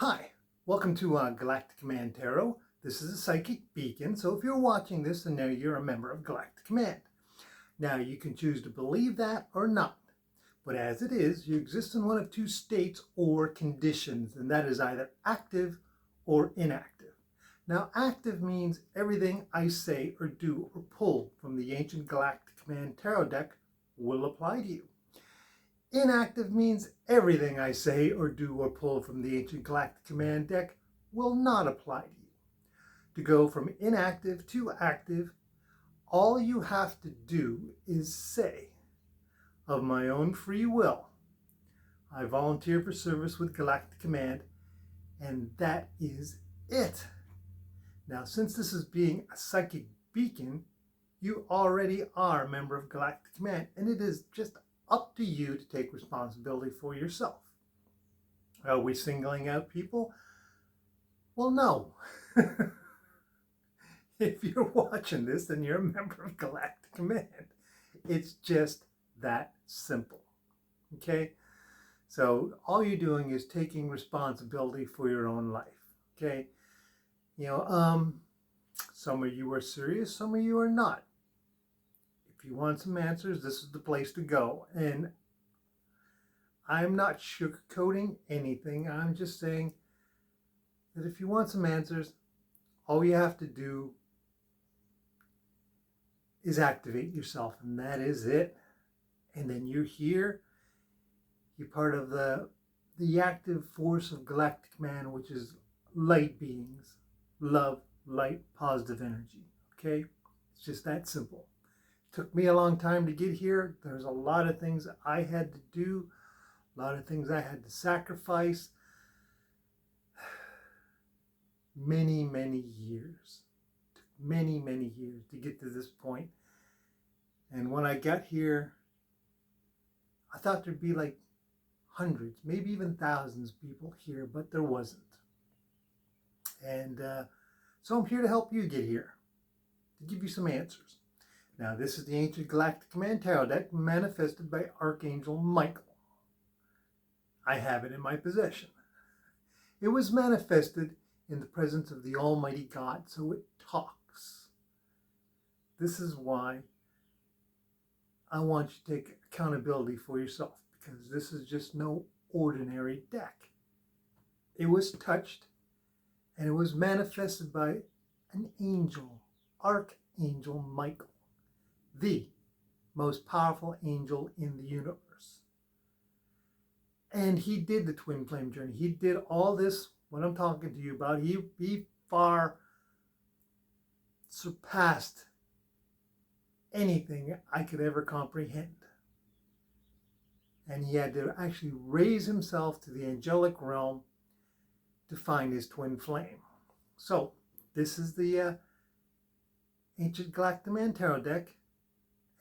Hi, welcome to Galactic Command Tarot. This is a psychic beacon, so if you're watching this, then you're a member of Galactic Command. Now, you can choose to believe that or not, but as it is, you exist in one of two states or conditions, and that is either active or inactive. Now, active means everything I say or do or pull from the ancient Galactic Command Tarot deck will apply to you. Inactive means everything I say or do or pull from the ancient Galactic Command deck will not apply to you. To go from inactive to active, all you have to do is say, of my own free will, I volunteer for service with Galactic Command, and that is it. Now, since this is being a psychic beacon, you already are a member of Galactic Command, and it is just up to you to take responsibility for yourself. Are we singling out people? Well, no. If you're watching this, then you're a member of Galactic Command. It's just that simple. Okay? So all you're doing is taking responsibility for your own life. Okay? Some of you are serious, some of you are not. If you want some answers, this is the place to go. And I'm not sugarcoating anything. I'm just saying that if you want some answers, all you have to do is activate yourself, and that is it. And then you're here. You're part of the active force of Galactic Command, which is light beings, love, light, positive energy. Okay? It's just that simple. Took me a long time to get here. There's a lot of things I had to do, a lot of things I had to sacrifice. Many years. Took many years to get to this point. And when I got here, I thought there'd be like hundreds, maybe even thousands of people here, but there wasn't. And so I'm here to help you get here, to give you some answers. Now, this is the Ancient Galactic Command Tarot deck manifested by Archangel Michael. I have it in my possession. It was manifested in the presence of the Almighty God, so it talks. This is why I want you to take accountability for yourself, because this is just no ordinary deck. It was touched, and it was manifested by an angel, Archangel Michael, the most powerful angel in the universe. And he did the Twinflame Journey. He did all this, what I'm talking to you about. He far surpassed anything I could ever comprehend. And he had to actually raise himself to the angelic realm to find his twin flame. So, this is the Ancient Galactic Command Tarot deck.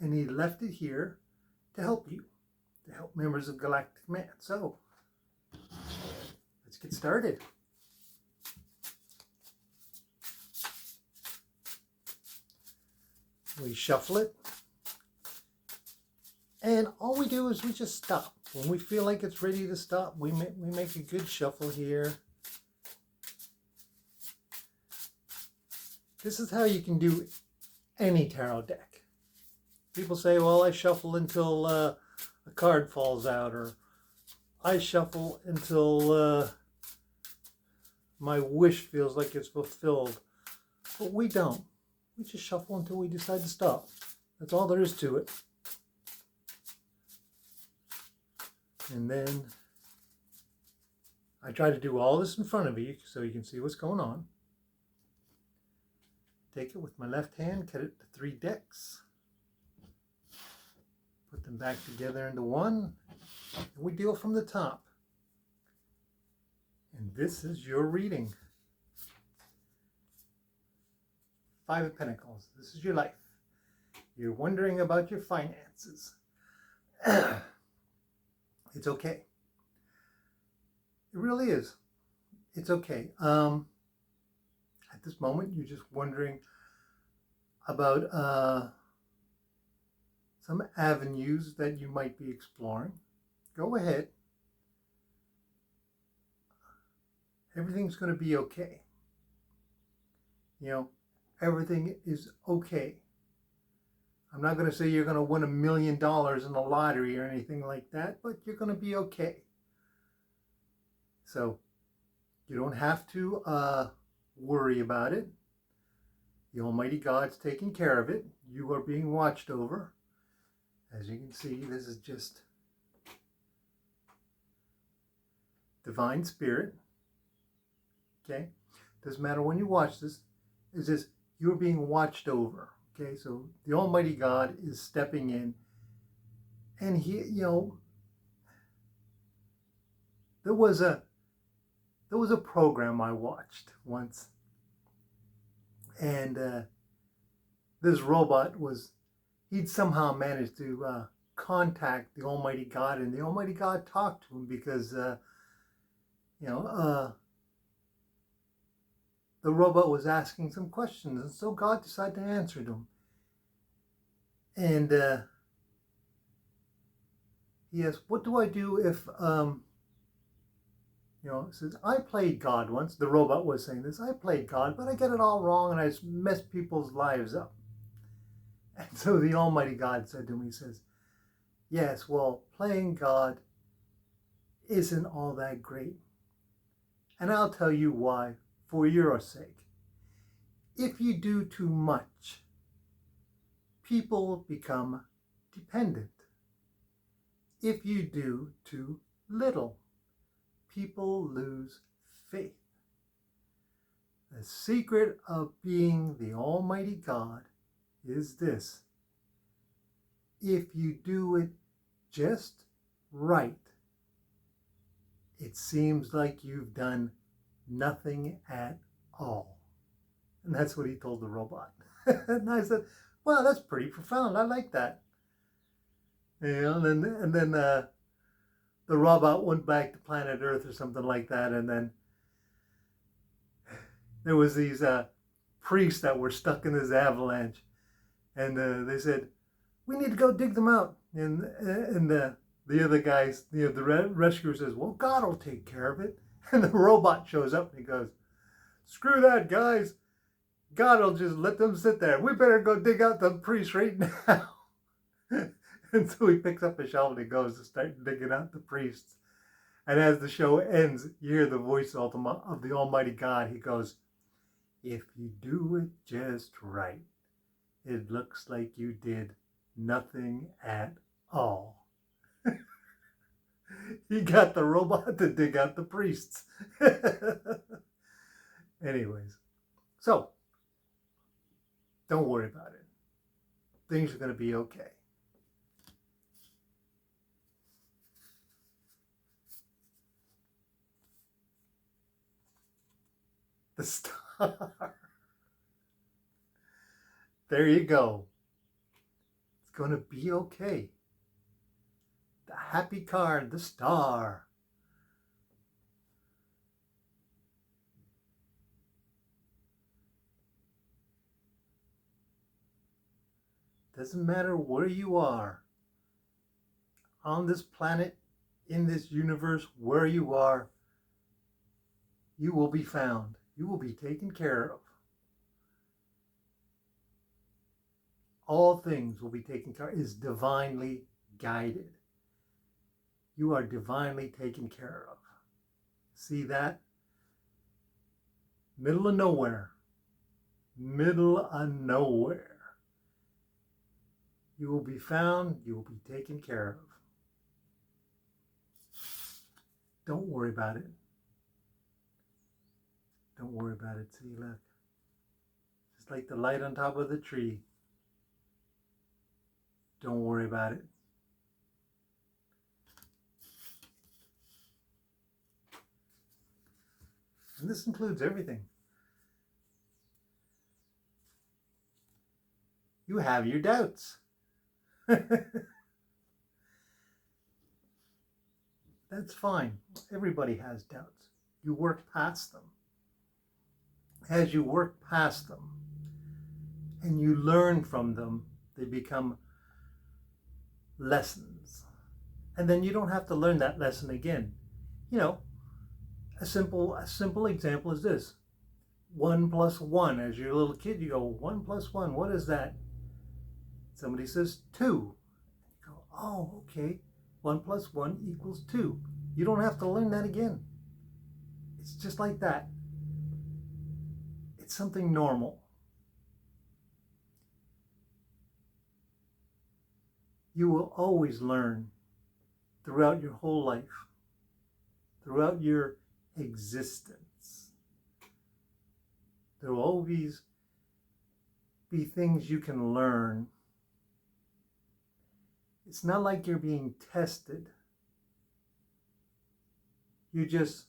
And he left it here to help you, to help members of Galactic Command. So, let's get started. We shuffle it. And all we do is we just stop. When we feel like it's ready to stop, we make a good shuffle here. This is how you can do any tarot deck. People say, well, I shuffle until a card falls out, or I shuffle until my wish feels like it's fulfilled. But we don't. We just shuffle until we decide to stop. That's all there is to it. And then I try to do all this in front of you so you can see what's going on. Take it with my left hand, cut it to 3 decks. Put them back together into one, and we deal from the top. And this is your reading. 5 of Pentacles. This is your life. You're wondering about your finances. It's okay. It really is. It's okay. At this moment, you're just wondering about some avenues that you might be exploring. Go ahead. everything's going to be okay. You know, everything is okay. I'm not going to say you're going to win $1 million in the lottery or anything like that, but you're going to be okay. So you don't have to worry about it. The Almighty God's taking care of it. You are being watched over. As you can see, this is just Divine Spirit. Okay? Doesn't matter when you watch this. It's just you're being watched over. Okay? So the Almighty God is stepping in. And he, you know, there was a program I watched once. And this robot he'd somehow managed to contact the Almighty God, and the Almighty God talked to him because, you know, the robot was asking some questions, and so God decided to answer them. And he asked, what do I do if, you know, it says, I played God once. The robot was saying this. I played God, but I get it all wrong, and I mess people's lives up. And so the Almighty God said to him, he says, yes, well, playing God isn't all that great. And I'll tell you why, for your sake. If you do too much, people become dependent. If you do too little, people lose faith. The secret of being the Almighty God is this: if you do it just right, it seems like you've done nothing at all. And that's what he told the robot. And I said, wow, that's pretty profound. I like that. You know, and then the robot went back to planet Earth or something like that, and then there was these priests that were stuck in this avalanche, and they said, we need to go dig them out. And the other guys, you know, the rescuer says, well, God will take care of it. And the robot shows up and he goes, screw that, guys. God will just let them sit there. We better go dig out the priests right now. And so he picks up a shovel and he goes to start digging out the priests. And as the show ends, you hear the voice of the Almighty God. He goes, if you do it just right, it looks like you did nothing at all. He got the robot to dig out the priests. Anyways, so don't worry about it. Things are going to be okay. The star. There you go. It's going to be okay. The happy card, the star. Doesn't matter where you are on this planet, in this universe, where you are, you will be found. You will be taken care of. All things will be taken care of. Is divinely guided. You are divinely taken care of. See that? Middle of nowhere. Middle of nowhere. You will be found. You will be taken care of. Don't worry about it. Don't worry about it. See, look. Just like the light on top of the tree. Don't worry about it. And this includes everything. You have your doubts. That's fine. Everybody has doubts. You work past them. As you work past them and you learn from them, they become lessons. And then you don't have to learn that lesson again. You know, A simple example is this. 1 plus 1. As you're a little kid, you go, 1 plus 1, what is that? Somebody says 2. You go, oh, okay. 1 plus 1 equals 2. You don't have to learn that again. It's just like that. It's something normal. You will always learn throughout your whole life, throughout your existence. There will always be things you can learn. It's not like you're being tested. You're just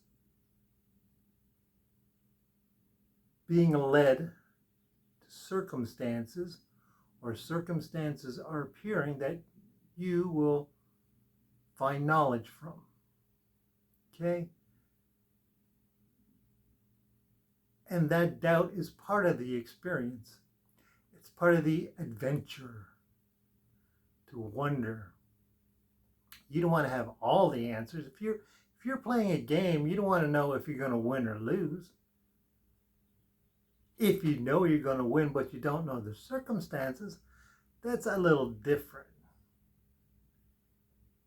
being led to circumstances, or circumstances are appearing that you will find knowledge from. Okay? And that doubt is part of the experience. It's part of the adventure, to wonder. You don't want to have all the answers. If you're playing a game, you don't want to know if you're going to win or lose. If you know you're going to win, but you don't know the circumstances, that's a little different.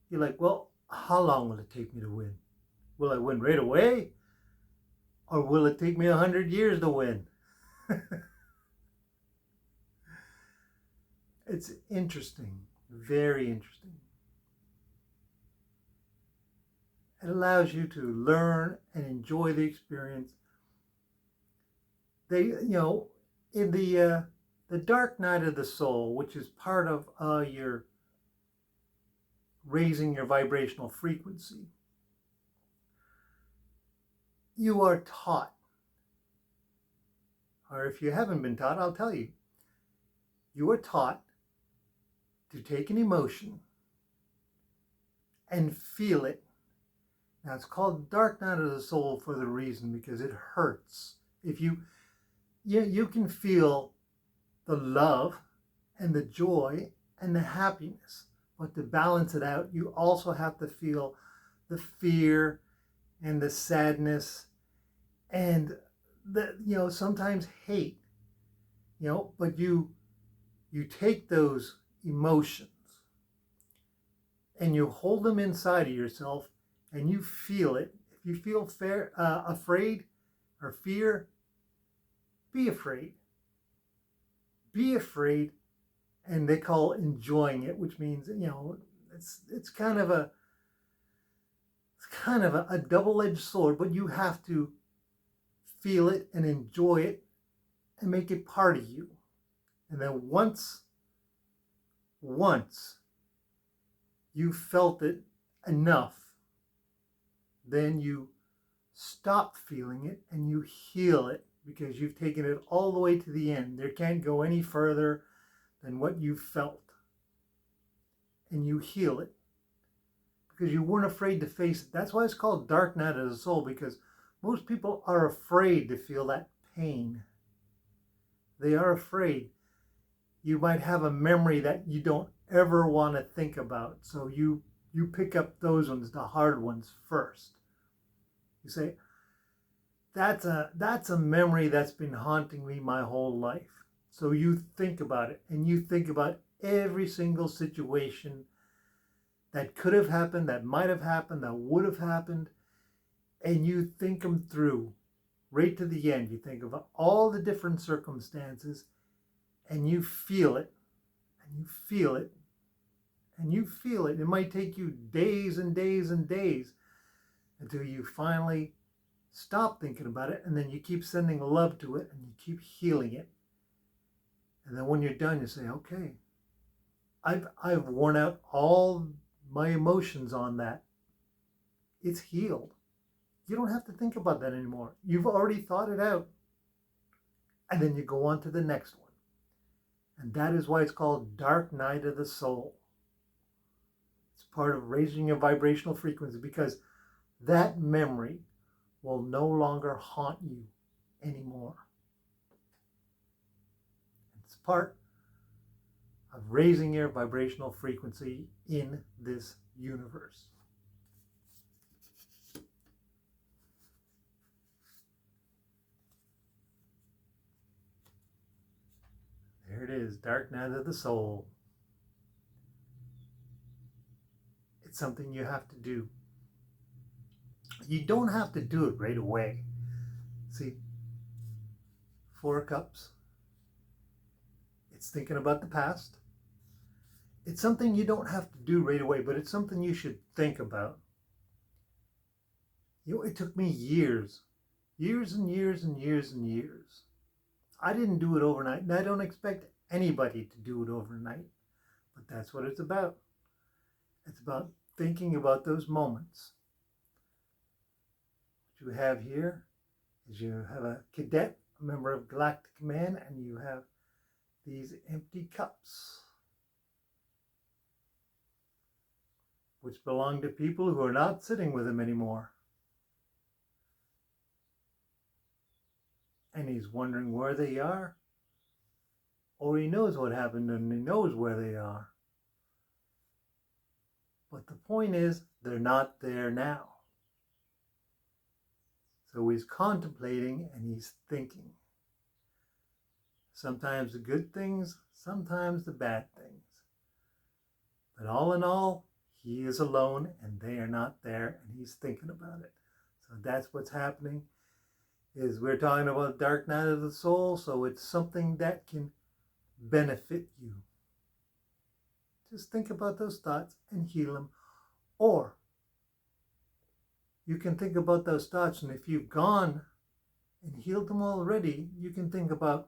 You're like, well, how long will it take me to win? Will I win right away? Or will it take me 100 years to win? It's interesting, very interesting. It allows you to learn and enjoy the experience. In the dark night of the soul, which is part of your raising your vibrational frequency, you are taught, or if you haven't been taught, I'll tell you, you are taught to take an emotion and feel it. Now it's called dark night of the soul for the reason, because it hurts. If you can feel the love and the joy and the happiness, but to balance it out, you also have to feel the fear and the sadness and the sometimes hate. But you take those emotions and you hold them inside of yourself and you feel it. If you feel afraid or fear, be afraid. Be afraid, and they call enjoying it, which means it's kind of a double-edged sword, but you have to feel it and enjoy it and make it part of you. And then once you felt it enough, then you stop feeling it and you heal it, because you've taken it all the way to the end. There can't go any further than what you felt. And you heal it because you weren't afraid to face it. That's why it's called dark night of the soul, because most people are afraid to feel that pain. They are afraid. You might have a memory that you don't ever want to think about, so you pick up those ones, the hard ones, first. You say, that's a memory that's been haunting me my whole life. So you think about it, and you think about every single situation that could have happened, that might have happened, that would have happened, and you think them through right to the end. You think of all the different circumstances, and you feel it, and you feel it, and you feel it. It might take you days and days and days until you finally stop thinking about it, and then you keep sending love to it, and you keep healing it. And then when you're done, you say, okay, I've worn out all my emotions on that. It's healed. You don't have to think about that anymore. You've already thought it out. And then you go on to the next one. And that is why it's called Dark Night of the Soul. It's part of raising your vibrational frequency, because that memory will no longer haunt you anymore. It's part of raising your vibrational frequency in this universe. is, dark night of the soul. It's something you have to do. You don't have to do it right away. See, 4 of Cups. It's thinking about the past. It's something you don't have to do right away, but it's something you should think about. You know, it took me years and years and years and years. I didn't do it overnight, and I don't expect anybody to do it overnight. But that's what it's about. It's about thinking about those moments. What you have here is you have a cadet, a member of Galactic Command, and you have these empty cups, which belong to people who are not sitting with him anymore. And he's wondering where they are, or he knows what happened and he knows where they are. But the point is, they're not there now. So he's contemplating and he's thinking. Sometimes the good things, sometimes the bad things. But all in all, he is alone and they are not there, and he's thinking about it. So that's what's happening. Is we're talking about dark night of the soul, so it's something that can benefit you. Just think about those thoughts and heal them. Or you can think about those thoughts, and if you've gone and healed them already, you can think about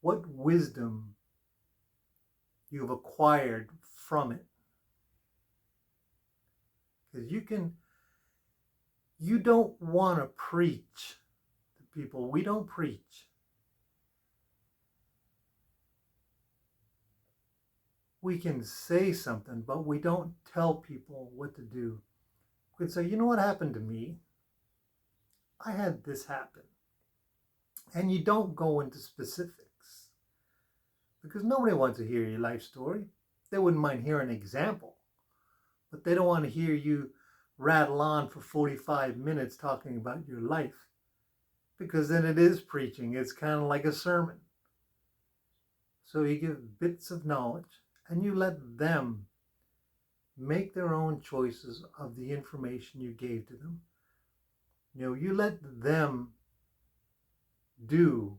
what wisdom you've acquired from it. Because you don't want to preach to people. We don't preach. We can say something, but we don't tell people what to do. We can say, you know what happened to me? I had this happen. And you don't go into specifics, because nobody wants to hear your life story. They wouldn't mind hearing an example, but they don't want to hear you rattle on for 45 minutes talking about your life, because then it is preaching. It's kind of like a sermon. So you give bits of knowledge and you let them make their own choices of the information you gave to them. You know, you let them do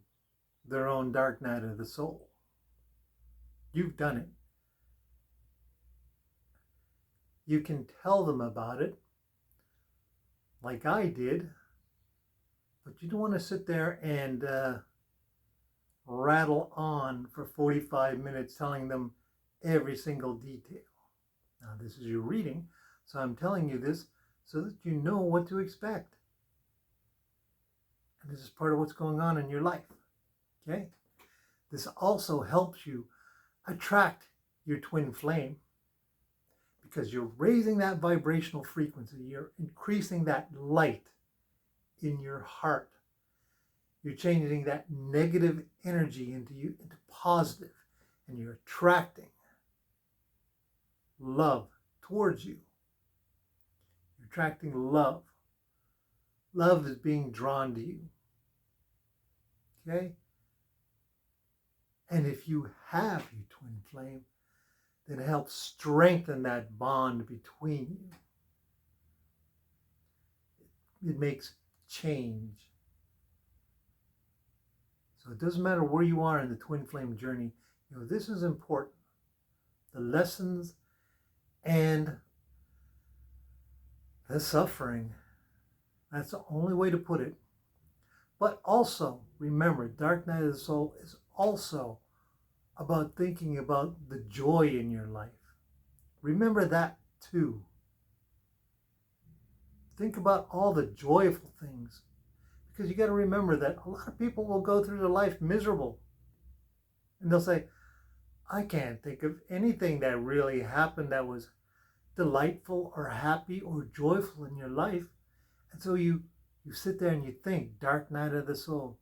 their own dark night of the soul. You've done it. You can tell them about it, like I did, but you don't want to sit there and rattle on for 45 minutes telling them every single detail. Now, this is your reading, so I'm telling you this so that you know what to expect. And this is part of what's going on in your life, okay? This also helps you attract your twin flame, because you're raising that vibrational frequency. You're increasing that light in your heart. You're changing that negative energy into positive, and you're attracting love towards you. You're attracting love. Love is being drawn to you. Okay? And if you have your twin flame, then it helps strengthen that bond between you. It makes change. So it doesn't matter where you are in the twin flame journey. You know, this is important. The lessons and the suffering. That's the only way to put it. But also, remember, Dark Night of the Soul is also about thinking about the joy in your life. Remember that too. Think about all the joyful things, because you got to remember that a lot of people will go through their life miserable, and they'll say, I can't think of anything that really happened that was delightful or happy or joyful in your life. And so you sit there and you think, Dark Night of the Soul.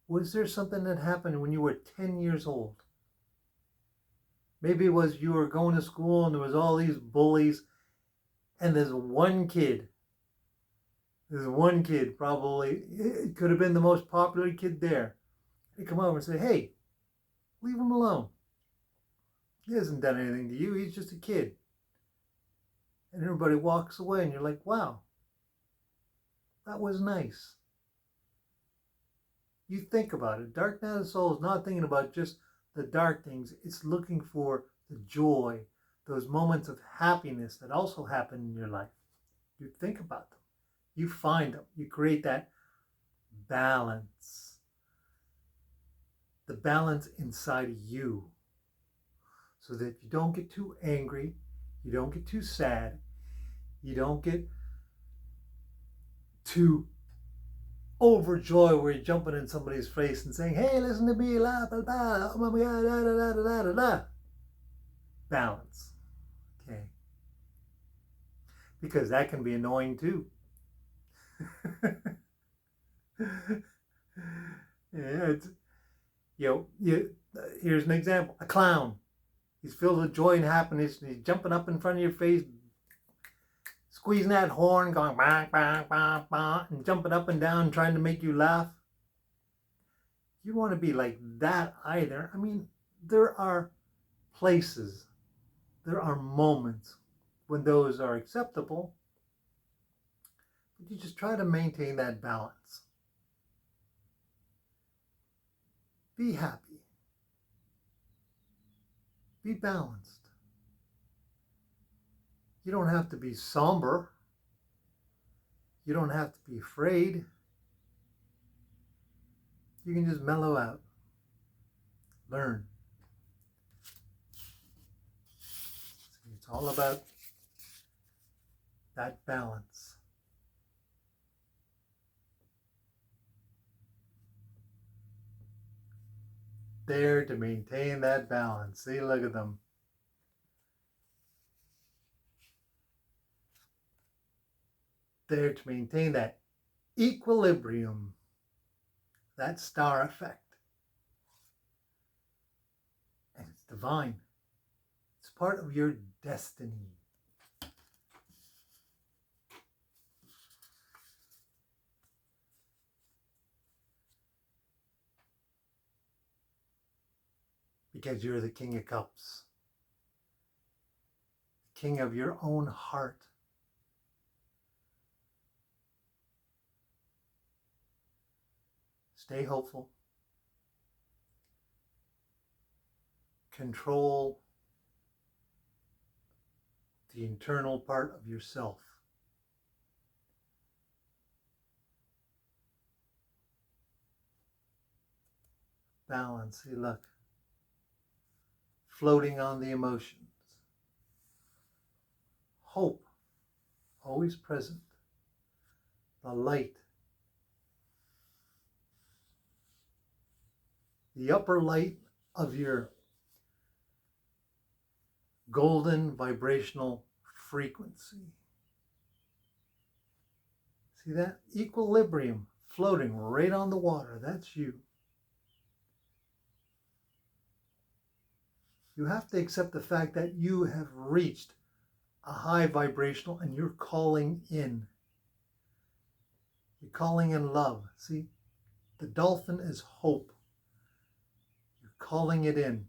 Was there something that happened when you were 10 years old? Maybe it was you were going to school and there was all these bullies, and there's one kid, probably, it could have been the most popular kid there, They come over and say, hey, leave him alone. He hasn't done anything to you. He's just a kid. And everybody walks away and you're like, wow, that was nice. You think about it. Dark Night of the Soul is not thinking about just the dark things. It's looking for the joy, those moments of happiness that also happen in your life. You think about them. You find them. You create that balance. The balance inside of you. So that you don't get too angry. You don't get too sad. You don't get too overjoyed where you're jumping in somebody's face and saying, hey, listen to me, la, blah, blah, oh my God, da, da, da, da, da, da. Balance. Okay. Because that can be annoying too. Yeah, here's an example. A clown. He's filled with joy and happiness, and he's jumping up in front of your face, squeezing that horn, going bah, bah, bah, bah, and jumping up and down, trying to make you laugh. You don't want to be like that either. I mean, there are places, there are moments when those are acceptable, but you just try to maintain that balance. Be happy. Be balanced. You don't have to be somber. You don't have to be afraid. You can just mellow out. Learn. It's all about that balance. There to maintain that balance. See, look at them. There to maintain that equilibrium, that star effect. And it's divine. It's part of your destiny. Because you're the King of Cups. King of your own heart. Stay hopeful. Control the internal part of yourself. Balance. See, look. Floating on the emotions. Hope. Always present. The light. The upper light of your golden vibrational frequency. See that? Equilibrium floating right on the water. That's you. You have to accept the fact that you have reached a high vibrational and you're calling in. You're calling in love. See, the dolphin is hope. You're calling it in.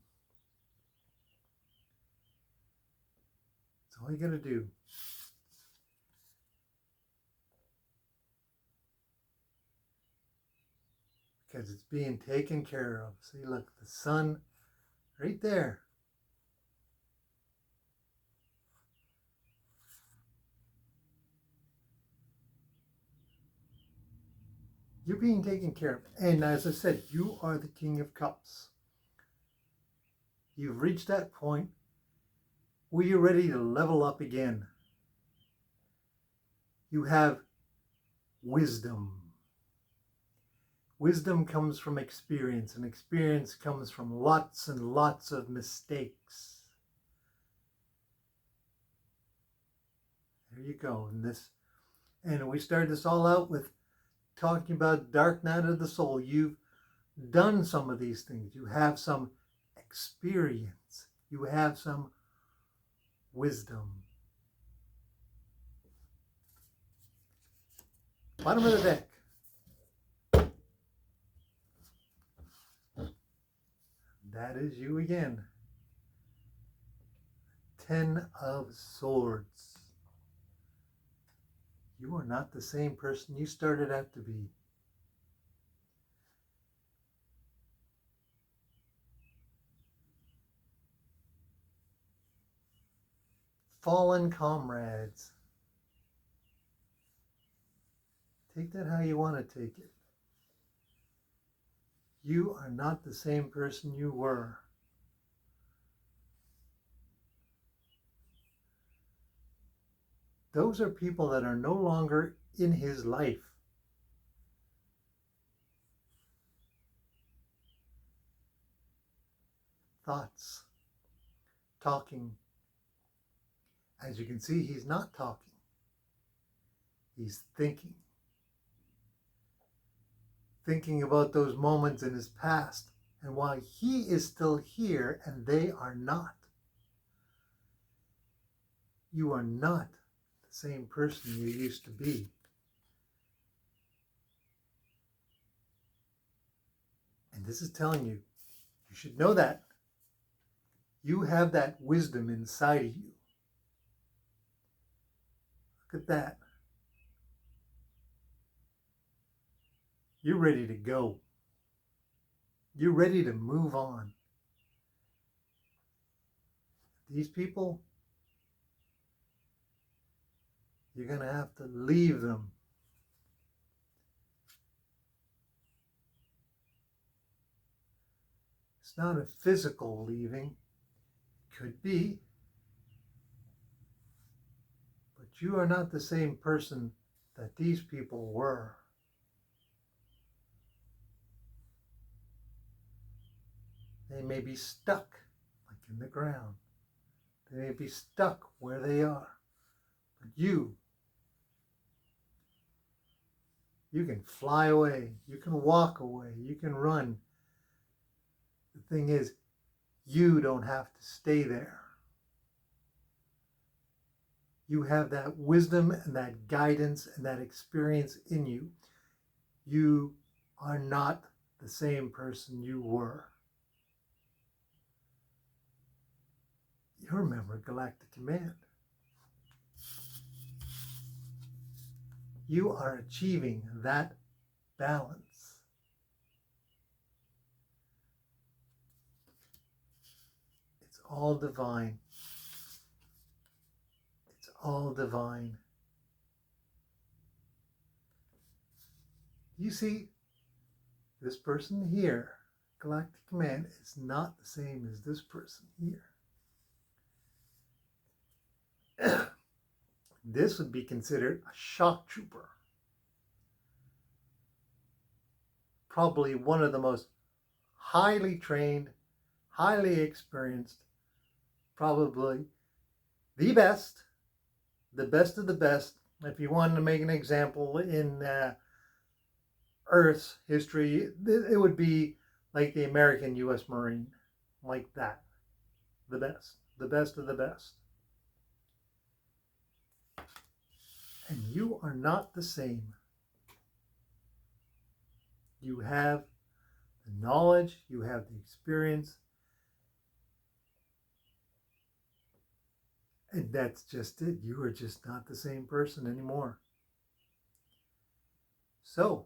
That's all you got to do. Because it's being taken care of. See, look, the sun right there. You're being taken care of. And as I said, you are the King of Cups. You've reached that point where you're ready to level up again. You have wisdom. Wisdom comes from experience, and experience comes from lots and lots of mistakes. There you go. And we started this all out with talking about Dark Night of the Soul. You've done some of these things. You have some experience. You have some wisdom. Bottom of the deck. that is you again. 10 of Swords. You are not the same person you started out to be. Fallen comrades. Take that how you want to take it. You are not the same person you were. Those are people that are no longer in his life. Thoughts. Talking. As you can see, he's not talking. He's thinking. Thinking about those moments in his past and why he is still here and they are not. You are not the same person you used to be. And this is telling you, you should know that. You have that wisdom inside of you. Look at that. You're ready to go. You're ready to move on. These people, you're going to have to leave them. It's not a physical leaving. Could be. But you are not the same person that these people were. They may be stuck, like in the ground. They may be stuck where they are. But you can fly away. You can walk away. You can run. The thing is, you don't have to stay there. You have that wisdom and that guidance and that experience in you. You are not the same person you were. You remember Galactic Command. You are achieving that balance. It's all divine. It's all divine. You see, this person here, Galactic Command, is not the same as this person here. This would be considered a shock trooper. Probably one of the most highly trained, highly experienced, probably the best of the best. If you wanted to make an example in Earth's history, it would be like the American U.S. Marine, like that. The best of the best. And you are not the same. You have the knowledge, you have the experience, and that's just it. You are just not the same person anymore. So,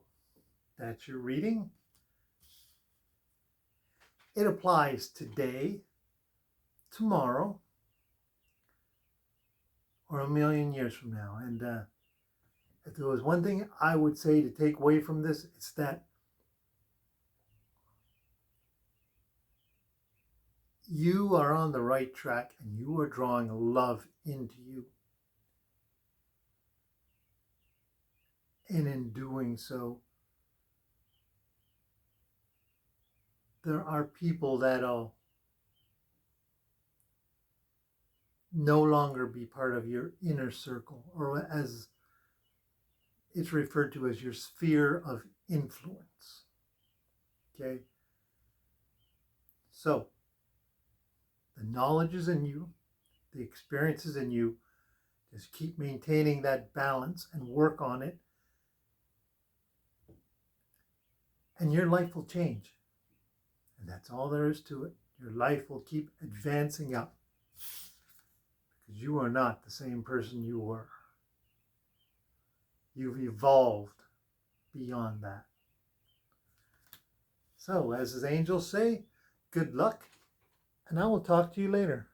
that's your reading. It applies today, tomorrow, or a million years from now. And if there was one thing I would say to take away from this, it's that you are on the right track and you are drawing love into you. And in doing so, there are people that'll no longer be part of your inner circle, or as it's referred to as your sphere of influence. Okay? So, the knowledge is in you, the experience is in you. Just keep maintaining that balance and work on it. And your life will change. And that's all there is to it. Your life will keep advancing up because you are not the same person you were. You've evolved beyond that. So, as his angels say, good luck, and I will talk to you later.